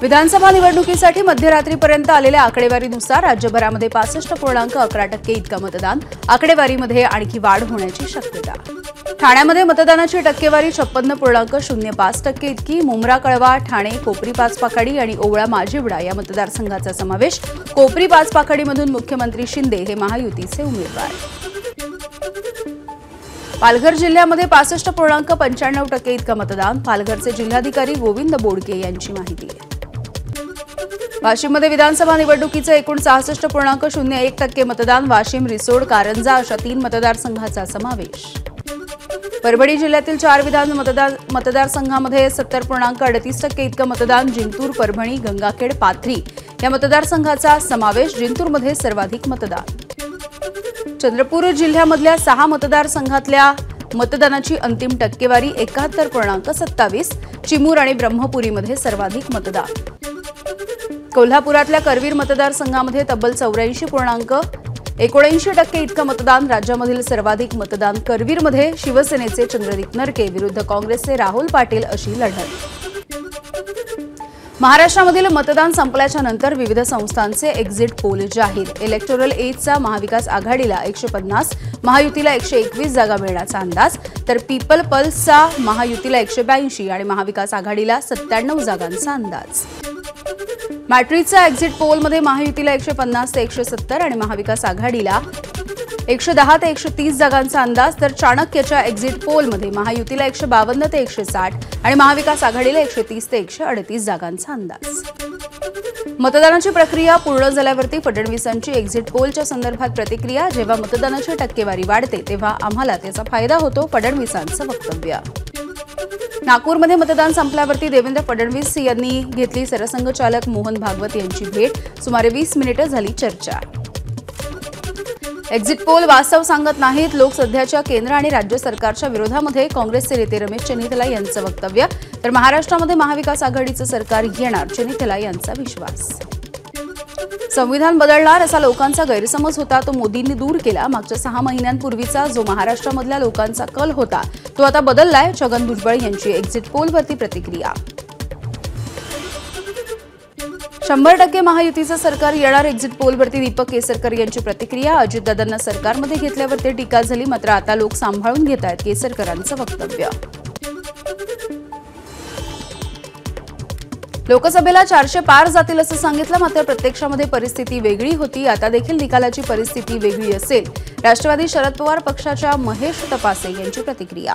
विधानसभा निवडणुकीसाठी मध्यरात्रीपर्यंत आलेल्या आकडेवारीनुसार राज्यभरामध्ये 65.11% इतका मतदान, आकडेवारीमध्ये आणखी वाढ होण्याची शक्यता। ठाण्यामध्ये मतदानाची टक्केवारी 56.05% इतकी। मुंब्रा कळवा, ठाणे, कोपरी पाचपाखाडी आणि ओवळा माजिवडा या मतदारसंघाचा समावेश। कोपरी पाचपाखाडीमधून मुख्यमंत्री शिंदे हे महायुतीचे उमेदवार। पालघर जिल्ह्यामध्ये 65.95% इतका मतदान, पालघरचे जिल्हाधिकारी गोविंद बोडके यांची माहिती। वाशिममध्ये विधानसभा निवडणुकीचे एकूण 66.01% मतदान, वाशिम, रिसोड, कारंजा अशा 3 मतदारसंघाचा समावेश। परभणी जिल्ह्यातील 4 विधान मतदारसंघामध्ये 70.38% इतकं मतदान, जिंतूर, परभणी, गंगाखेड, पाथरी या मतदारसंघाचा समावेश। जिंतूरमध्ये सर्वाधिक मतदान। चंद्रपूर जिल्ह्यामधल्या 6 मतदारसंघातल्या मतदानाची अंतिम टक्केवारी 71.27, चिमूर आणि ब्रह्मपुरीमध्ये सर्वाधिक मतदान। कोल्हापुरातल्या करवीर मतदारसंघामध्ये तब्बल 84.79% इतकं मतदान, राज्यामधील सर्वाधिक मतदान करवीरमध्ये। शिवसेनेचे चंद्रदीप नरके विरुद्ध काँग्रेसचे राहुल पाटील अशी लढत। महाराष्ट्रामधील मतदान संपल्याच्या नंतर विविध संस्थांचे एक्झिट पोल जाहीर। इलेक्टोरल एजचा महाविकास आघाडीला 150, महायुतीला 121 जागा मिळण्याचा अंदाज, तर पीपल पल्सचा महायुतीला 182 आणि महाविकास आघाडीला 97 जागांचा अंदाज। मॅट्रिकचा एक्झिट पोलमध्ये महायुतीला 150 ते 170 आणि महाविकास आघाडीला 110 ते 130 जागांचा अंदाज, तर चाणक्यच्या एक्झिट पोलमध्ये महायुतीला 152 ते 160 आणि महाविकास आघाडीला 130 ते 138 जागांचा अंदाज। मतदानाची प्रक्रिया पूर्ण झाल्यावरती फडणवीसांची एक्झिट पोलच्या संदर्भात प्रतिक्रिया। जेव्हा मतदानाची टक्केवारी वाढते तेव्हा आम्हाला त्याचा फायदा होतो, फडणवीसांचं वक्तव्य। नागपूरमध्ये मतदान संपल्यावरती देवेंद्र फडणवीस यांनी घेतली सरसंघचालक मोहन भागवत यांची भेट। सुमारे 20 मिनिटं झाली चर्चा। एक्झिट पोल वास्तव सांगत नाहीत, लोक सध्याच्या केंद्र आणि राज्य सरकारच्या विरोधामध्ये। काँग्रेसचे नेते रमेश चेन्नीथला यांचं वक्तव्य, तर महाराष्ट्रामध्ये महाविकास आघाडीचं सरकार येणार, चेन्नीथला यांचा विश्वास। संविधान बदलणार असा लोकांचा गैरसमज होता, तो मोदींनी दूर केला। मागच्या 6 महिन्यांपूर्वीचा जो महाराष्ट्रामधल्या लोकांचा कल होता तो आता बदललाय, छगन भुजबळ यांची एक्झिट पोलवरती प्रतिक्रिया। 100% महायुतीचं सरकार येणार, एक्झिट पोलवरती दीपक केसरकर यांची प्रतिक्रिया। अजितदादांना सरकारमध्ये घेतल्यावर ते टीका झाली, मात्र आता लोक सांभाळून घेत आहेत, केसरकरांचं वक्तव्य। लोकसभेला 400 पार जातील असं सांगितलं, मात्र प्रत्यक्षामध्ये परिस्थिती वेगळी होती। आता देखील निकालाची परिस्थिती वेगळी असेल, राष्ट्रवादी शरद पवार पक्षाच्या महेश तपासे यांची प्रतिक्रिया।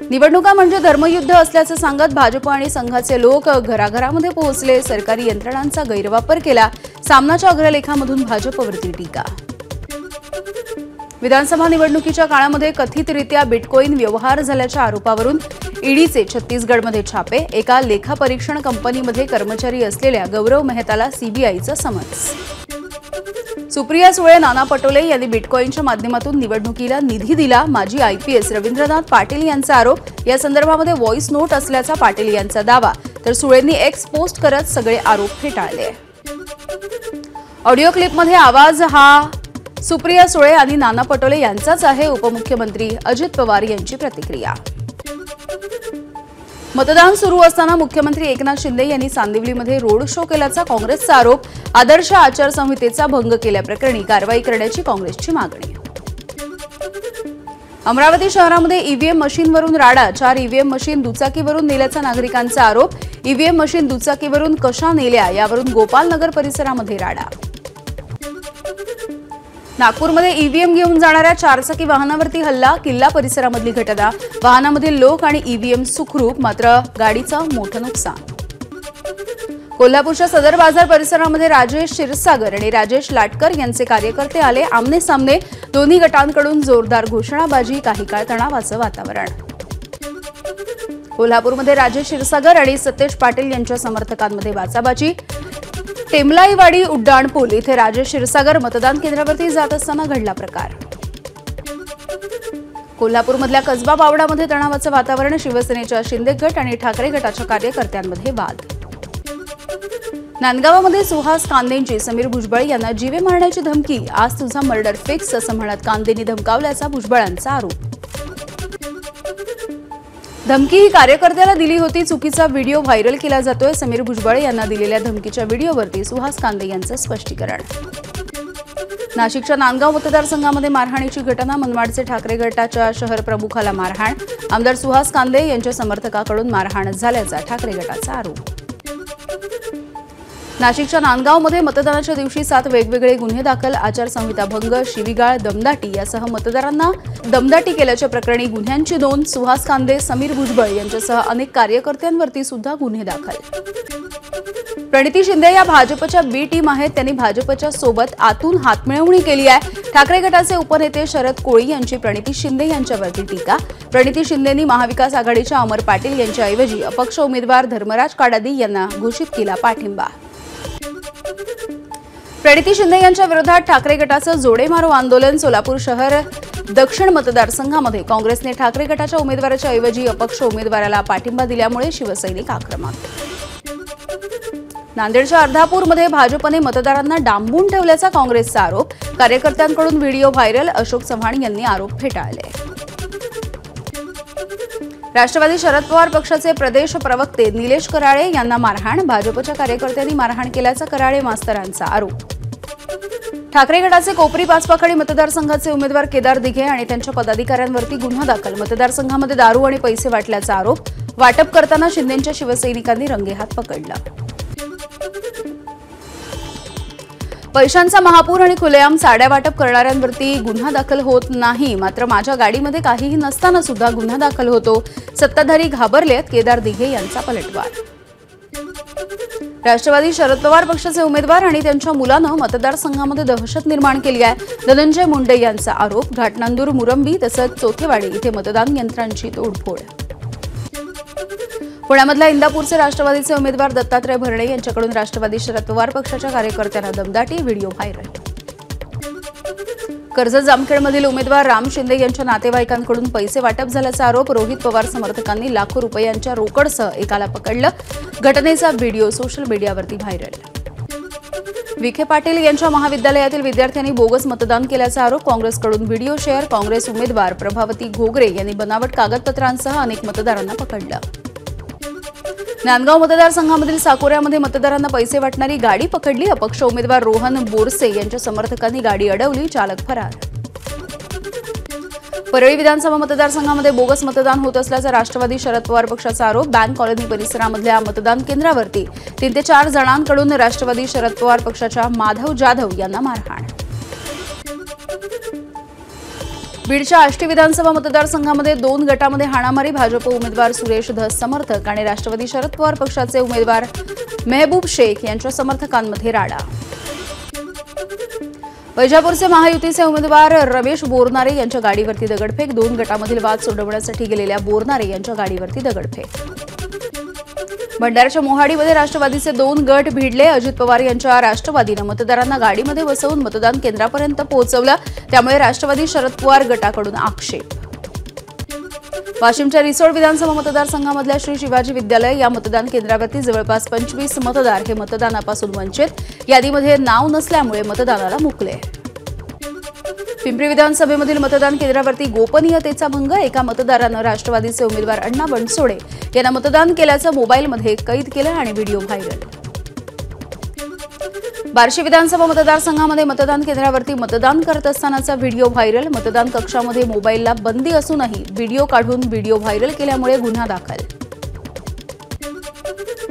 निवडणुका म्हणजे धर्मयुद्ध असल्याचं सांगत भाजप आणि संघाचे लोक घराघरामध्ये पोहोचले, सरकारी यंत्रणांचा गैरवापर केला, सामनाच्या अग्रलेखामधून भाजपवरती टीका। विधानसभा निवडणुकीच्या काळामध्ये कथितरित्या बिटकॉइन व्यवहार झाल्याच्या आरोपावरून ईडीचे छत्तीसगडमध्ये छापे। एका लेखापरीक्षण कंपनीमध्ये कर्मचारी असलेल्या गौरव मेहताला सीबीआयचं समन्स। सुप्रिया सुळे, नाना पटोले यांनी बिटकॉइनच्या माध्यमातून निवडणुकीला निधी दिला, माजी आयपीएस रवींद्रनाथ पाटील यांचा आरोप। या संदर्भामध्ये व्हॉइस नोट असल्याचा पाटील यांचा दावा, तर सुळेंनी एक्स पोस्ट करत सगळे आरोप फेटाळले। ऑडिओ क्लिपमध्ये आवाज हा सुप्रिया सुळे आणि नाना पटोले यांचाच आहे। उपमुख्यमंत्री अजित पवार यांची प्रतिक्रिया। मतदान सुरू असताना मुख्यमंत्री एकनाथ शिंदे यांनी सांदिवलीमध्ये रोड शो केल्याचा काँग्रेसचा आरोप। आदर्श आचारसंहितेचा भंग केल्याप्रकरणी कारवाई करण्याची काँग्रेसची मागणी। अमरावती शहरामध्ये ईव्हीएम मशीनवरून राडा, 4 ईव्हीएम मशीन दुचाकीवरून नेल्याचा नागरिकांचा आरोप। ईव्हीएम मशीन दुचाकीवरून कशा नेल्या यावरून गोपालनगर परिसरामध्ये राडा। नागपूरमध्ये ईव्हीएम घेऊन जाणाऱ्या 4चाकी वाहनावरती हल्ला, किल्ला परिसरामधली घटना। वाहनामधील लोक आणि ईव्हीएम सुखरूप, मात्र गाडीचं मोठं नुकसान। कोल्हापूरच्या सदर बाजार परिसरामध्ये राजेश क्षीरसागर आणि राजेश लाटकर यांचे कार्यकर्ते आले आमने सामने। दोन्ही गटांकडून जोरदार घोषणाबाजी, काही काळ तणावाचं वातावरण। कोल्हापूरमध्ये राजेश क्षीरसागर आणि सतेज पाटील यांच्या समर्थकांमध्ये बाचाबाची। टेमलाईवाडी उड्डाणपूल इथे राजेश क्षीरसागर मतदान केंद्रावरती जात असताना घडला प्रकार। कोल्हापूरमधल्या कसबा पावडामध्ये तणावाचं वातावरण। शिवसेनेच्या शिंदे गट आणि ठाकरे गटाच्या कार्यकर्त्यांमध्ये वाद। नांदगावमध्ये सुहास कांदेंची समीर भुजबळ यांना जीवे मारण्याची धमकी। आज तुझा मर्डर फिक्स असं म्हणत कांदेंनी धमकावल्याचा भुजबळांचा आरोप। धमकी ही कार्यकर्त्याला दिली होती, चुकीचा व्हिडिओ व्हायरल केला जातोय। समीर भुजबळ यांना दिलेल्या धमकीच्या व्हिडिओवरती सुहास कांदे यांचं स्पष्टीकरण। नाशिकच्या नांदगाव मतदारसंघामध्ये मारहाणीची घटना, मनमाडचे ठाकरे गटाच्या शहर प्रमुखाला मारहाण, आमदार सुहास कांदे यांच्या समर्थकाकडून मारहाण झाल्याचा ठाकरे गटाचा आरोप। नाशिकच्या नांदगावमध्ये मतदानाच्या दिवशी 7 वेगवेगळे गुन्हे दाखल, आचारसंहिता भंग, शिवीगाळ, दमदाटी यासह मतदारांना दमदाटी केल्याच्या प्रकरणी गुन्ह्यांची नोंद। सुहास कांदे, समीर भुजबळ यांच्यासह अनेक कार्यकर्त्यांवरती सुद्धा गुन्हे दाखल। प्रणिती शिंदे या भाजपच्या बी टीम आहेत, त्यांनी भाजपच्या सोबत आतून हातमिळवणी केली आहे। ठाकरे गटाचे उपनेते शरद कोळी यांची प्रणिती शिंदे यांच्यावरती टीका। प्रणिती शिंदेंनी महाविकास आघाडीच्या अमर पाटील यांच्याऐवजी अपक्ष उमेदवार धर्मराज काडादी यांना घोषित केला पाठिंबा। प्रणिती शिंदे यांच्या विरोधात ठाकरे गटाचं जोडे मारो आंदोलन, सोलापूर शहर दक्षिण मतदारसंघामध्ये काँग्रेसने ठाकरे गटाच्या उमेदवाराच्या ऐवजी अपक्ष उमेदवाराला पाठिंबा दिल्यामुळे शिवसैनिक आक्रमक। नांदेडच्या अर्धापूरमध्ये भाजपने मतदारांना डांबून ठेवल्याचा काँग्रेसचा आरोप, कार्यकर्त्यांकडून व्हिडिओ व्हायरल, अशोक चव्हाण यांनी आरोप फेटाळले। राष्ट्रवादी शरद पवार पक्षाचे प्रदेश प्रवक्ते निलेश कराळे यांना मारहाण, भाजपच्या कार्यकर्त्यांनी मारहाण केल्याचा कराळे मास्तरांचा आरोप। ठाकरे गटाचे कोपरी पाचपाखडी मतदारसंघाचे उमेदवार केदार दिघे आणि त्यांच्या पदाधिकाऱ्यांवरती गुन्हा दाखल, मतदारसंघामध्ये दारू आणि पैसे वाटल्याचा आरोप, वाटप करताना शिंदेंच्या शिवसैनिकांनी रंगेहात पकडला। पैशांचा महापूर आणि खुलेआम साड्या वाटप करणाऱ्यांवरती गुन्हा दाखल होत नाही, मात्र माझ्या गाडीमध्ये काहीही नसताना सुद्धा गुन्हा दाखल होतो, सत्ताधारी घाबरलेत, केदार दिघे यांचा पलटवार। राष्ट्रवादी शरद पवार पक्षाचे उमेदवार आणि त्यांच्या मुलानं मतदारसंघामध्ये दहशत निर्माण केली आहे, धनंजय मुंडे यांचा आरोप। घाटनांदूर, मुरंबी तसंच चोथेवाडी इथे मतदान यंत्रांची तोडफोड। पुण्यामधल्या इंदापूरचे राष्ट्रवादीचे उमेदवार दत्तात्रय भरणे यांच्याकडून राष्ट्रवादी शरद पवार पक्षाच्या कार्यकर्त्यांना दमदाटी, व्हिडिओ व्हायरल। कर्जत जामखेडमधील उमेदवार राम शिंदे यांच्या नातेवाईकांकडून पैसे वाटप झाल्याचा आरोप, रोहित पवार समर्थकांनी लाखो रुपयांच्या रोकडसह एकाला पकडलं, घटनेचा व्हिडिओ सोशल मीडियावरती व्हायरल। विखे पाटील यांच्या महाविद्यालयातील विद्यार्थ्यांनी बोगस मतदान केल्याचा आरोप, काँग्रेसकडून व्हिडिओ शेअर, काँग्रेस उमेदवार प्रभावती घोगरे यांनी बनावट कागदपत्रांसह अनेक मतदारांना पकडलं। नांदगाव मतदारसंघामधील साकोऱ्यामध्ये मतदारांना पैसे वाटणारी गाडी पकडली, अपक्ष उमेदवार रोहन बोरसे यांच्या समर्थकांनी गाडी अडवली, चालक फरार। परळी विधानसभा मतदारसंघामध्ये बोगस मतदान होत असल्याचा राष्ट्रवादी शरद पवार पक्षाचा आरोप, बँक कॉलनी परिसरामधल्या मतदान केंद्रावरती 3 ते 4 जणांकडून राष्ट्रवादी शरद पवार पक्षाच्या माधव जाधव यांना मारहाण। बीडच्या आष्टी विधानसभा मतदारसंघामध्ये 2 गटामध्ये हाणामारी, भाजप उमेदवार सुरेश धस समर्थक आणि राष्ट्रवादी शरद पवार पक्षाचे उमेदवार मेहबूब शेख यांच्या समर्थकांमध्ये राडा। वैजापूरचे महायुतीचे उमेदवार रमेश बोरनारे यांच्या गाडीवरती दगडफेक, 2 गटामधील वाद सोडवण्यासाठी गेलेल्या बोरनारे यांच्या गाडीवरती दगडफेक। भंडाऱ्याच्या मोहाडीमध्ये राष्ट्रवादीचे 2 गट भिडले, अजित पवार यांच्या राष्ट्रवादीनं मतदारांना गाडीमध्ये बसवून मतदान केंद्रापर्यंत पोहोचवलं, त्यामुळे राष्ट्रवादी शरद पवार गटाकडून आक्षेप। वाशिमच्या रिसोड विधानसभा मतदारसंघामधल्या श्री शिवाजी विद्यालय या मतदान केंद्रावरती जवळपास 25 मतदार हे मतदानापासून वंचित, यादीमध्ये नाव नसल्यामुळे मतदानाला मुकले। पिंपरी विधानसभेमधील मतदान केंद्रावरती गोपनीयतेचा भंग, एका मतदारानं राष्ट्रवादीचे उमेदवार अण्णा बनसोडे यांना मतदान केल्याचं मोबाईलमध्ये कैद केलं आणि व्हिडिओ व्हायरल। बार्शी विधानसभा मतदारसंघामध्ये मतदान केंद्रावरती मतदान करत असतानाचा व्हिडिओ व्हायरल, मतदान कक्षामध्ये मोबाईलला बंदी असूनही व्हिडिओ काढून व्हिडिओ व्हायरल केल्यामुळे गुन्हा दाखल।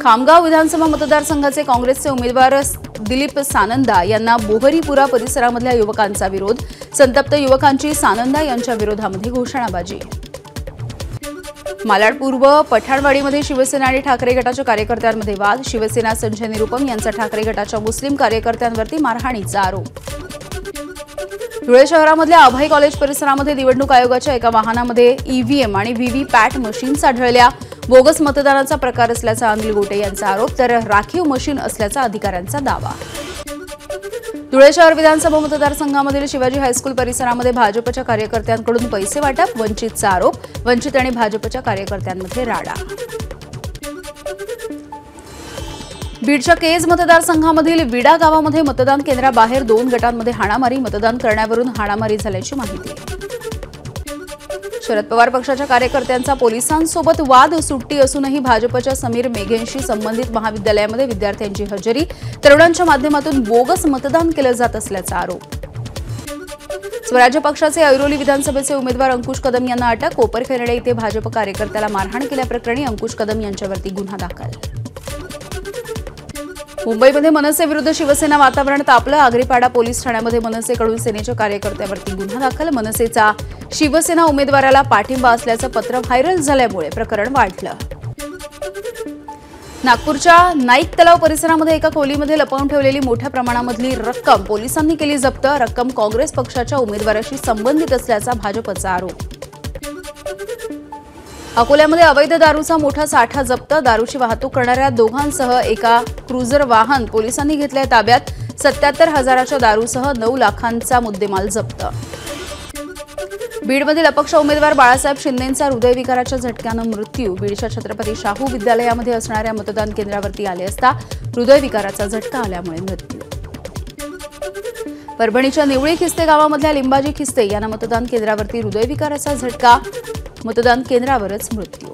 खामगाव विधानसभा मतदारसंघाचे काँग्रेसचे उमेदवार दिलीप सानंदा यांना बोहरीपुरा परिसरामधल्या युवकांचा विरोध, संतप्त युवकांची सानंदा यांच्या विरोधामध्ये घोषणाबाजी। मालाड पूर्व पठाणवाडीमध्ये शिवसेना आणि ठाकरे गटाच्या कार्यकर्त्यांमध्ये वाद, शिवसेना संजय निरुपम यांचा ठाकरे गटाच्या मुस्लिम कार्यकर्त्यांवरती मारहाणीचा आरोप। धुळे शहरामधल्या अभय कॉलेज परिसरामध्ये निवडणूक आयोगाच्या एका वाहनामध्ये ईव्हीएम आणि व्हीव्हीपॅट मशीन्स आढळल्या, बोगस मतदानाचा प्रकार असल्याचा अनिल गोटे यांचा आरोप, तर राखीव मशीन असल्याचा अधिकाऱ्यांचा दावा। धुळे शहर विधानसभा मतदारसंघामधील शिवाजी हायस्कूल परिसरामध्ये भाजपच्या कार्यकर्त्यांकडून पैसे वाटप, वंचितचा आरोप, वंचित आणि भाजपच्या कार्यकर्त्यांमध्ये राडा। बीडच्या केज मतदारसंघामधील विडा गावामध्ये मतदान केंद्राबाहेर 2 गटांमध्ये हाणामारी, मतदान करण्यावरून हाणामारी झाल्याची माहिती। शरद पवार पक्षाच्या कार्यकर्त्यांचा पोलिसांसोबत वाद सुट्टी असूनही भाजपच्या समीर मेघेंशी संबंधित महाविद्यालयामध्ये विद्यार्थ्यांची हजेरी, तरुणांच्या माध्यमातून बोगस मतदान केलं जात असल्याचा आरोप। स्वराज्य पक्षाचे ऐरोली विधानसभेचे उमेदवार अंकुश कदम यांना अटक। कोपरखैरणे येथे भाजप कार्यकर्त्याला मारहाण केल्याप्रकरणी अंकुश कदम यांच्यावरती गुन्हा दाखल। मुंबईमध्ये मनसे विरुद्ध शिवसेना वातावरण तापलं। आगरीपाडा पोलीस ठाण्यामध्ये मनसेकडून सेनेच्या कार्यकर्त्यावरती गुन्हा दाखल। मनसेचा शिवसेना उमेदवाराला पाठिंबा असल्याचं पत्र व्हायरल झाल्यामुळे प्रकरण वाढलं। नागपूरच्या नाईक तलाव परिसरामध्ये एका खोलीमध्ये लपवून ठेवलेली मोठ्या प्रमाणामधली रक्कम पोलिसांनी केली जप्त। रक्कम काँग्रेस पक्षाच्या उमेदवाराशी संबंधित असल्याचा भाजपचा आरोप। अकोल्यामध्ये अवैध दारूचा मोठा साठा जप्त। दारूची वाहतूक करणाऱ्या दोघांसह एका क्रुझर वाहन पोलिसांनी घेतलंय ताब्यात। 77,000च्या दारूसह 9 लाखांचा मुद्देमाल जप्त। बीडमधील अपक्ष उमेदवार बाळासाहेब शिंदेंचा हृदयविकाराच्या झटक्यानं मृत्यू। बीडच्या छत्रपती शाहू विद्यालयामध्ये असणाऱ्या मतदान केंद्रावरती आले असता हृदयविकाराचा झटका आल्यामुळे मृत्यू। परभणीच्या निवळी खिस्ते गावामधल्या लिंबाजी खिस्ते यांना मतदान केंद्रावरती हृदयविकाराचा झटका, मतदान केंद्रावरच मृत्यू।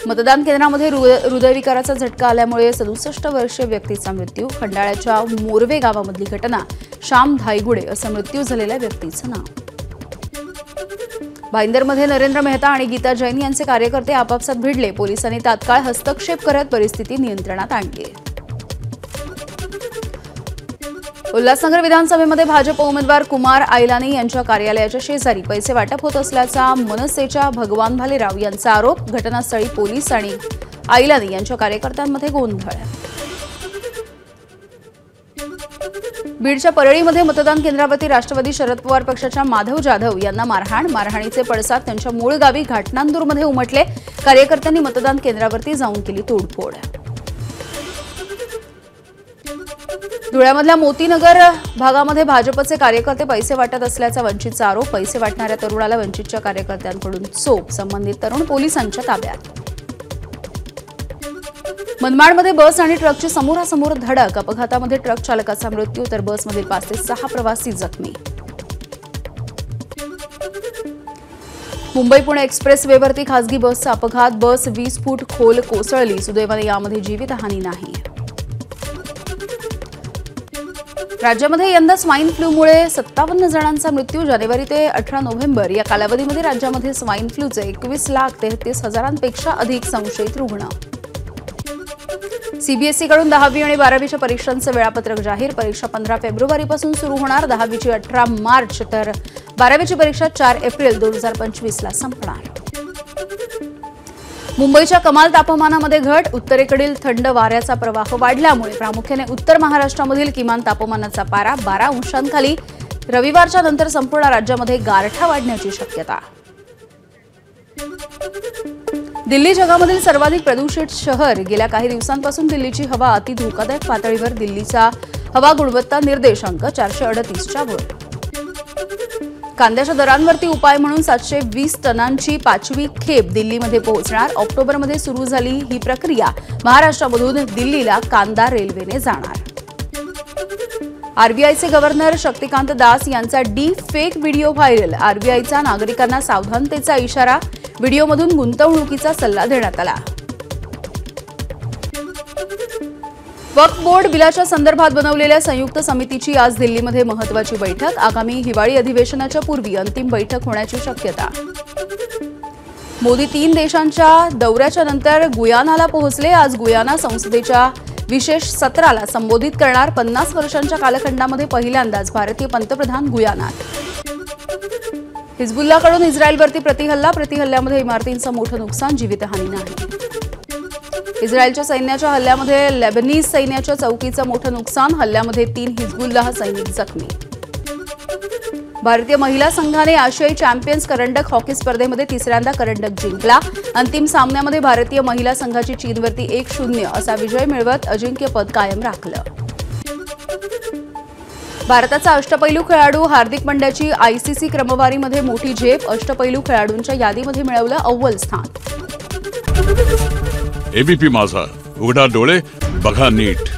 मतदान केंद्रामध्ये हृदयविकाराचा झटका आल्यामुळे 67 वर्षीय व्यक्तीचा मृत्यू। खंडाळ्याच्या मोरवे गावामधली घटना। श्याम धायगुडे असं मृत्यू झालेल्या व्यक्तीचं नाव। भाईंदरमध्ये नरेंद्र मेहता आणि गीता जैन यांचे कार्यकर्ते आपापसात भिडले। पोलिसांनी तात्काळ हस्तक्षेप करत परिस्थिती नियंत्रणात आणली। उल्हासनगर विधानसभेमध्ये भाजप उमेदवार कुमार आयलानी यांच्या कार्यालयाच्या शेजारी पैसे वाटप होत असल्याचा मनसेच्या भगवान भालेराव यांचा आरोप। घटनास्थळी पोलीस आणि आयलानी यांच्या कार्यकर्त्यांमध्ये गोंधळ। बीडच्या परळीमध्ये मतदान केंद्रावरती राष्ट्रवादी शरद पवार पक्षाच्या माधव जाधव यांना मारहाण। मारहाणीचे पडसाद त्यांच्या मूळ गावी घाटनांदूरमध्ये उमटले। कार्यकर्त्यांनी मतदान केंद्रावरती जाऊन केली तोडफोड। धुळ्यामधल्या मोतीनगर भागामध्ये भाजपचे कार्यकर्ते पैसे वाटत असल्याचा वंचितचा आरोप। पैसे वाटणाऱ्या तरुणाला वंचितच्या कार्यकर्त्यांकडून चोप। संबंधित तरुण पोलिसांच्या ताब्यात। मनमाडमध्ये बस आणि ट्रकची समोरासमोर धडक। अपघातामध्ये ट्रक चालकाचा मृत्यू तर बसमधील 5 ते 6 प्रवासी जखमी। मुंबई पुणे एक्सप्रेस वेवरती खासगी बसचा अपघात। बस 20 फूट खोल कोसळली। सुदैवाने यामध्ये जीवितहानी नाही। राज्यामध्ये यंदा स्वाईन फ्लूमुळे 57 जणांचा मृत्यू। जानेवारी ते 18 नोव्हेंबर या कालावधीमध्ये राज्यामध्ये स्वाईन फ्लूचे 21,33,000पेक्षा अधिक संशयित रुग्ण। सीबीएसईकडून 10वी आणि 12वीच्या परीक्षांचं वेळापत्रक जाहीर। परीक्षा 15 फेब्रुवारीपासून सुरू होणार। 10वीची 18 मार्च तर 12वीची परीक्षा 4 एप्रिल 2025ला संपणार। मुंबईच्या कमाल तापमानामध्ये घट। उत्तरेकडील थंड वाऱ्याचा प्रवाह वाढल्यामुळे प्रामुख्याने उत्तर महाराष्ट्रामधील किमान तापमानाचा पारा 12 अंशांखाली। रविवारच्या नंतर संपूर्ण राज्यामध्ये गारठा वाढण्याची शक्यता। दिल्ली जगामधील सर्वाधिक प्रदूषित शहर। गेल्या काही दिवसांपासून दिल्लीची हवा अति धोकादायक पातळीवर। दिल्लीचा हवा गुणवत्ता निर्देशांक 438च्या वर। कांद्याच्या दरांवरती उपाय म्हणून 720 टनांची 5वी खेप दिल्लीमध्ये पोहोचणार। ऑक्टोबरमध्ये सुरू झाली ही प्रक्रिया। महाराष्ट्रामधून दिल्लीला कांदा रेल्वेने जाणार। आरबीआयचे गव्हर्नर शक्तिकांत दास यांचा डीप-फेक व्हिडिओ व्हायरल। आरबीआयचा नागरिकांना सावधानतेचा इशारा। व्हिडिओमधून गुंतवणुकीचा सल्ला देण्यात आला। वक्फ बोर्ड बिलाच्या संदर्भात बनवलेल्या संयुक्त समितीची आज दिल्लीमध्ये महत्त्वाची बैठक। आगामी हिवाळी अधिवेशनाच्या पूर्वी अंतिम बैठक होण्याची शक्यता। मोदी 3 देशांच्या दौऱ्याच्या नंतर गुयानाला पोहोचले। आज गुयाना संसदेच्या विशेष सत्राला संबोधित करणार। 50 वर्षांच्या कालखंडामध्ये पहिल्यांदाच भारतीय पंतप्रधान गुयानात। हिजबुल्लाकडून इस्रायलवरती प्रतिहल्ल्यामध्ये इमारतींचं मोठं नुकसान। जीवितहानी नाही। इस्रायलच्या सैन्याच्या हल्ल्यामध्ये लेबनीज सैन्याच्या चौकीचं मोठं नुकसान। हल्ल्यामध्ये 3 हिजबुल्लाह सैनिक जखमी। भारतीय महिला संघाने आशियाई चॅम्पियन्स करंडक हॉकी स्पर्धेमध्ये तिसऱ्यांदा करंडक जिंकला। अंतिम सामन्यामध्ये भारतीय महिला संघाची चीनवरती 1-0 असा विजय मिळवत अजिंक्यपद कायम राखलं। भारताचा अष्टपैलू खेळाडू हार्दिक पंड्याची आयसीसी क्रमवारीमध्ये मोठी झेप। अष्टपैलू खेळाडूंच्या यादीमध्ये मिळवलं अव्वल स्थान। एबीपी माझा, उघडा डोळे बघा नीट।